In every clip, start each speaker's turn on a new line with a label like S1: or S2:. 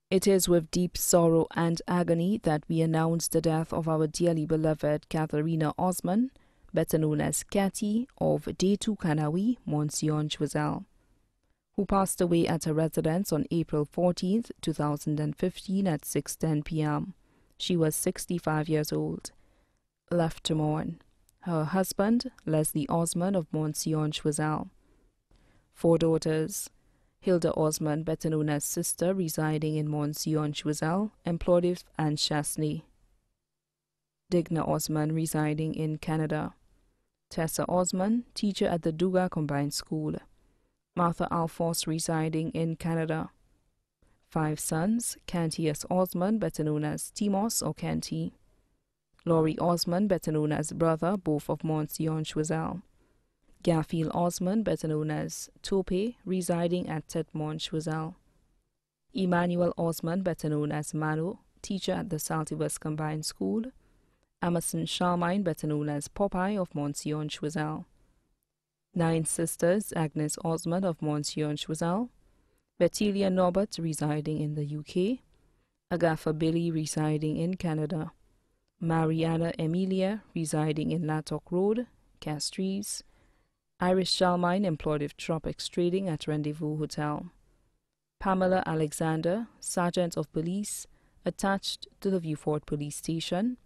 S1: It is with deep sorrow and agony that we announce the death of our dearly beloved Catharina Osman, better known as Cathy, of Detu Kanawi, Monsieur Choiseul, who passed away at her residence on April 14, 2015 at 6:10 p.m. She was 65 years old. Left to mourn. Her husband, Leslie Osman of Monsieur Choiseul. 4 daughters. Hilda Osman, better known as Sister, residing in Monsieur Choiseul, Employed and Chasney. Digna Osman, residing in Canada. Tessa Osman, teacher at the Duga Combined School. Martha Alphonse, residing in Canada. 5 sons, Canty S. Osman, better known as Timos or Canty. Laurie Osman, better known as Brother, both of Monsieur Choiseul. Garfield Osman, better known as Tope, residing at Tetmont Choiseul. Emmanuel Osman, better known as Mano, teacher at the Saltivus Combined School. Emerson Charlemagne, better known as Popeye of Monsieur Choiseul. 9 sisters, Agnes Osman of Monsieur Choiseul. Bettilia Norbert, residing in the UK. Agatha Billy, residing in Canada. Mariana Emilia, residing in Lattock Road, Castries. Iris Charlemagne, employed with Tropics Trading at Rendezvous Hotel. Pamela Alexander, Sergeant of Police, attached to the Vieux Police Station.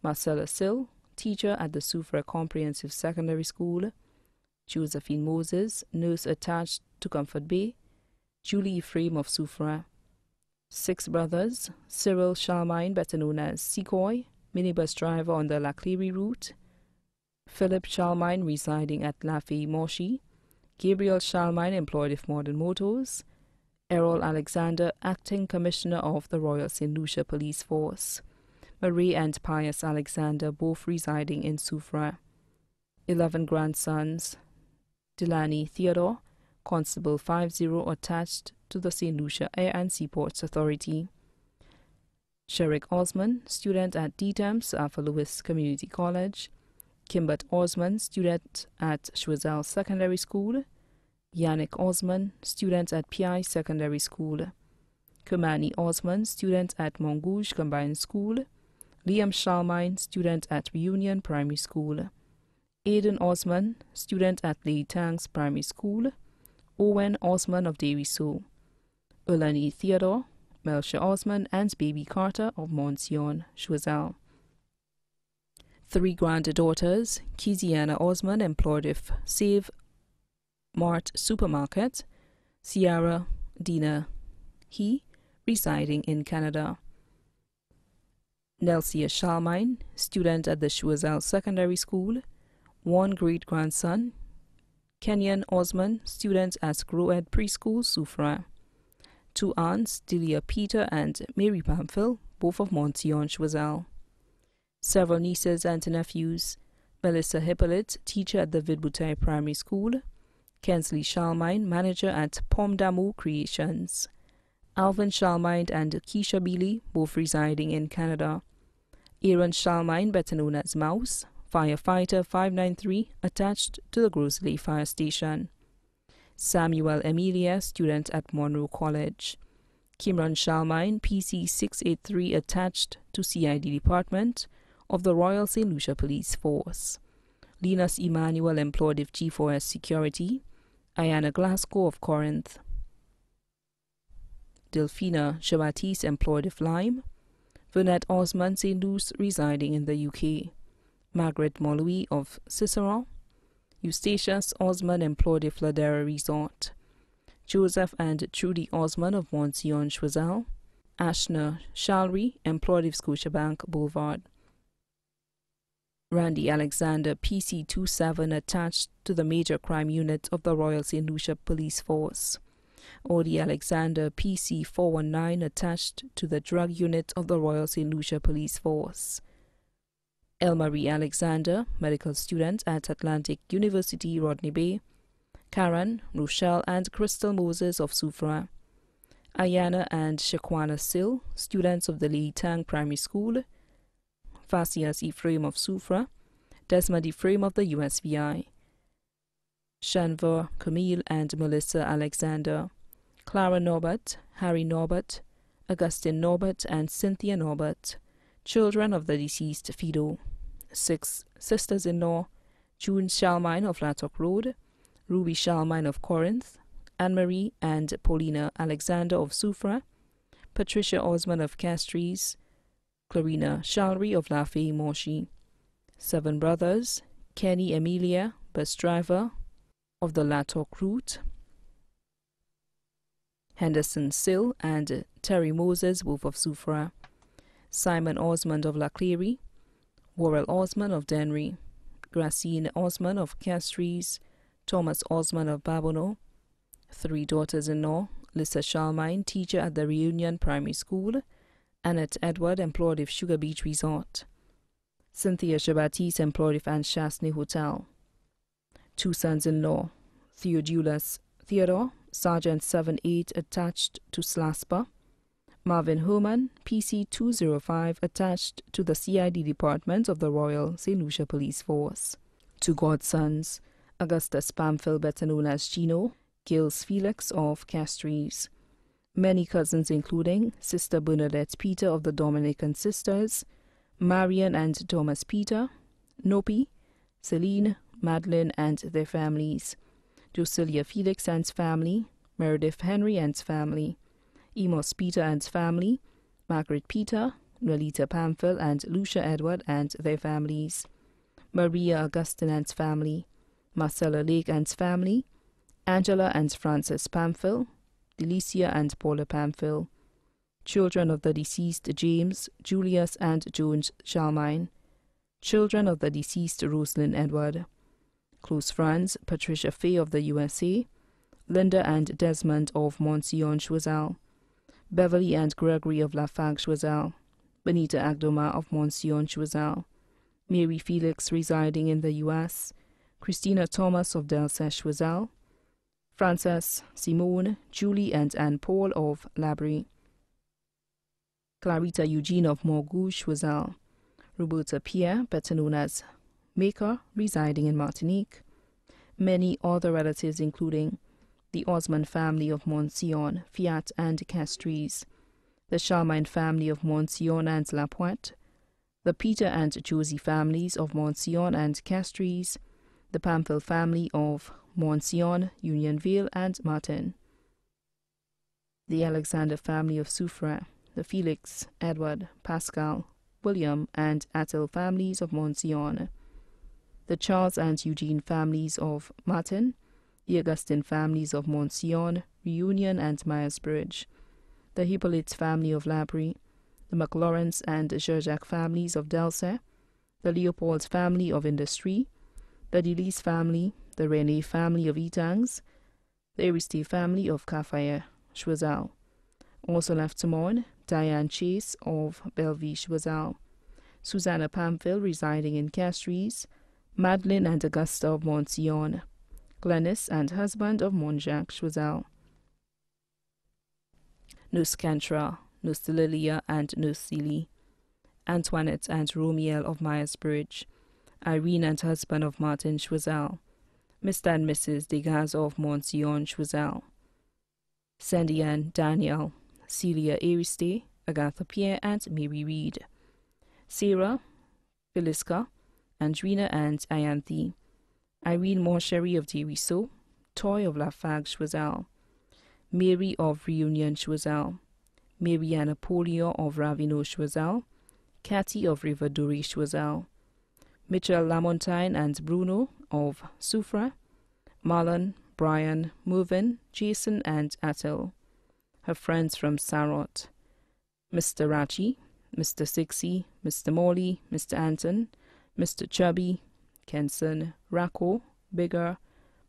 S1: Marcella Sill, teacher at the Soufrière Comprehensive Secondary School. Josephine Moses, nurse attached to Comfort Bay. Julie Ephraim of Soufrière. 6 brothers, Cyril Charlemagne, better known as Secoy, minibus driver on the La Clery route. Philip Charlemagne, residing at Lafayette Moshi. Gabriel Charlemagne, employed with Modern Motors. Errol Alexander, acting commissioner of the Royal St. Lucia Police Force. Marie and Pius Alexander, both residing in Soufrière. 11 grandsons. Delaney Theodore, Constable 50, attached to the St. Lucia Air and Seaports Authority. Sherrick Osman, student at DTEMS, Alpha Lewis Community College. Kimbert Osman, student at Choiseul Secondary School. Yannick Osman, student at PI Secondary School. Kumani Osman, student at Montgouge Combined School. Liam Charlemagne, student at Reunion Primary School. Aidan Osman, student at Lee Tangs Primary School. Owen Osman of Daviso. Ulani Theodore, Melcher Osman, and Baby Carter of Monsieur Choiseul. 3 granddaughters, Kiziana Osman, employed with Save Mart Supermarket. Ciara Dina He, residing in Canada. Nelsia Charlemagne, student at the Choiseul Secondary School. 1 great-grandson, Kenyon Osman, student at Groed Preschool, Soufrière. 2 aunts, Delia Peter and Mary Pamphil, both of Monsieur Choiseul. Several nieces and nephews, Melissa Hippolyte, teacher at the Vidbouteille Primary School. Kensley Charlemagne, manager at Pomme d'Amour Creations. Alvin Charlemagne and Keisha Bealey, both residing in Canada. Aaron Charlemagne, better known as Mouse, firefighter 593, attached to the Grosley Fire Station. Samuel Emilia, student at Monroe College. Kimran Charlemagne, PC 683, attached to CID Department of the Royal St. Lucia Police Force. Linus Emmanuel, employed with G4S Security. Ayana Glasgow of Corinth. Delphina Jean-Baptiste, employed with Lime. Vernette Osman St. Luce, residing in the UK. Margaret Molloy of Cicero. Eustatius Osman, employed with Ladera Resort. Joseph and Trudy Osman of Monsieur Choiseul. Ashna Shalry, employed with Scotiabank Boulevard. Randy Alexander, PC27, attached to the Major Crime Unit of the Royal St. Lucia Police Force. Odie Alexander, PC419, attached to the Drug Unit of the Royal St. Lucia Police Force. Elmarie Alexander, medical student at Atlantic University, Rodney Bay. Karen, Rochelle, and Crystal Moses of Soufrière. Ayana and Shaquana Sill, students of the Lee Tang Primary School. Fasias Ephraim of Soufrière. Desmond Ephraim of the USVI. Shanvar Camille and Melissa Alexander. Clara Norbert, Harry Norbert, Augustine Norbert and Cynthia Norbert, children of the deceased Fido. 6 sisters-in-law: June Shalmine of Lattock Road, Ruby Shalmine of Corinth, Anne-Marie and Paulina Alexander of Soufra, Patricia Osman of Castries, Clarina Shalry of Lafay Moshi. 7 brothers: Kenny Amelia, bus driver of the Lattock route, Henderson Sill and Terry Moses, both of Soufra, Simon Osmond of La Clery, Worrell Osman of Denry, Gracine Osman of Castries, Thomas Osman of Babono. 3 daughters-in-law: Lisa Shalmine, teacher at the Reunion Primary School, Annette Edward, employed of Sugar Beach Resort, Cynthia Shabatis, employed of Anshasni Hotel. 2 sons-in-law: Theodore, Sergeant 7-8, attached to SLASPA, Marvin Herman, PC 205, attached to the CID Department of the Royal St. Lucia Police Force. 2 godsons: Augustus Pamphil, better known as Gino, Gilles Felix of Castries. Many cousins including Sister Bernadette Peter of the Dominican Sisters, Marian and Thomas Peter, Nopi, Celine, Madeline and their families, Josilia Felix and family, Meredith Henry and family, Emos Peter and family, Margaret Peter, Lolita Pamphil and Lucia Edward and their families, Maria Augustine and family, Marcella Lake and family, Angela and Francis Pamphil, Delicia and Paula Pamphil, children of the deceased James, Julius and Jones Shalmine, children of the deceased Rosalind Edward, close friends Patricia Fay of the USA, Linda and Desmond of Monsignor Choiseul, Beverly and Gregory of Lafargue Choiseul, Benita Agdoma of Monsignor Choiseul, Mary Felix residing in the U.S., Christina Thomas of Delsey Choiseul, Frances, Simone, Julie and Anne Paul of Labrie, Clarita Eugene of Morgouche Choiseul, Roberta Pierre, better known as Maker, residing in Martinique. Many other relatives including the Osman family of Monsignor, Fiat and Castries, the Charmaine family of Monsignor and Lapointe, the Peter and Josie families of Monsignor and Castries, the Pamphil family of Monsignor, Unionville and Martin, the Alexander family of Soufra, the Felix, Edward, Pascal, William and Attil families of Monsignor, the Charles and Eugene families of Martin, the Augustine families of Monsignor, Reunion and Myersbridge, the Hippolyte family of Labrie, the McLaurence and Jacques families of Delsey, the Leopold family of Industry, the Delis family, the Rene family of Etangs, the Aristide family of Cafaya, Choiseul. Also left to mourn Diane Chase of Bellevue Choiseul, Susanna Pamphil residing in Castries, Madeline and Augusta of Monsignor, Glennis and husband of Monjac Choiseul, Nurse Cantra, Nurse Lilia and Nurse Celie, Antoinette and Romiel of Myersbridge, Irene and husband of Martin Choiseul, Mr. and Mrs. Degas of Monsignor Choiseul, Sandy and Daniel, Celia Ariste, Agatha Pierre and Mary Reed, Sarah, Philiska, Andrina and Ianthe, Irene Morchery of Deriso, Toy of Lafargue Choiseul, Mary of Reunion Choiseul, Mariana Polio of Ravino Choiseul, Cathy of Riverdure Choiseul, Mitchell Lamontagne and Bruno of Soufra, Marlon, Brian, Mervyn, Jason and Attil, her friends from Sarot, Mr. Rachi, Mr. Sixie, Mr. Morley, Mr. Anton, Mr. Chubby, Kenson, Racco, Bigger,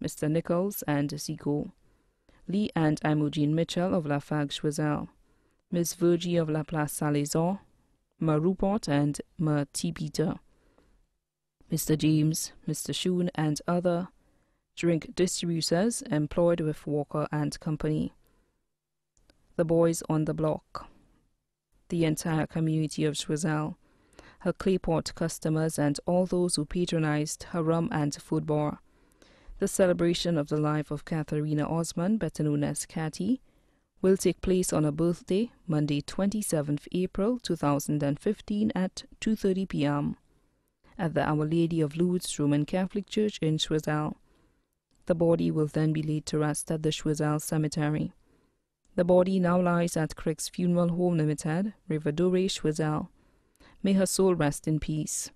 S1: Mr. Nichols and Zico, Lee and Imogen Mitchell of Lafargue Choiseul, Miss Virgie of La Place Salazar, Ma Rupert and Ma T. Peter, Mr. James, Mr. Shoon and other drink distributors employed with Walker and Company, the boys on the block, the entire community of Choiseul, her Clayport customers and all those who patronized her rum and food bar. The celebration of the life of Catharina Osman, better known as Cathy, will take place on her birthday, Monday 27th April 2015 at 2:30 p.m. at the Our Lady of Lourdes Roman Catholic Church in Choiseul. The body will then be laid to rest at the Choiseul Cemetery. The body now lies at Crick's Funeral Home Limited, River Doré, Choiseul. May her soul rest in peace.